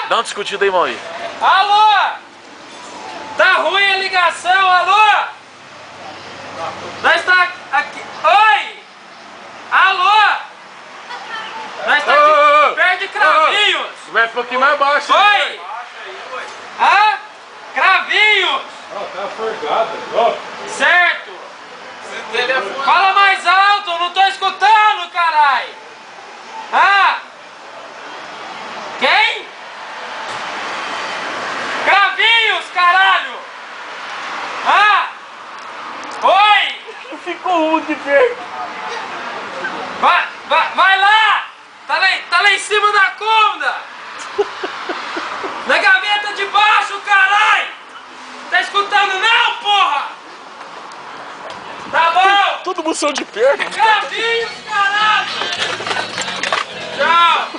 Dá uma discutida aí, Mauri. Alô? Tá ruim a ligação, alô? Nós está aqui. Oi! Alô? Nós está aqui perto de Cravinhos. Vai um pouquinho mais baixo. Oi! Hã? Cravinhos! Tá forgado, ó. Certo! Fala mais alto, eu não tô escutando, carai! Ah! Quem? Cravinhos, caralho! Ah! Oi! Ficou um de perto. Vai lá! Tá lá em cima da cômoda! Na gaveta de baixo, carai! Tá escutando não, porra? Tá bom! Todo mundo saiu de perto. Cravinhos, caralho! Tchau!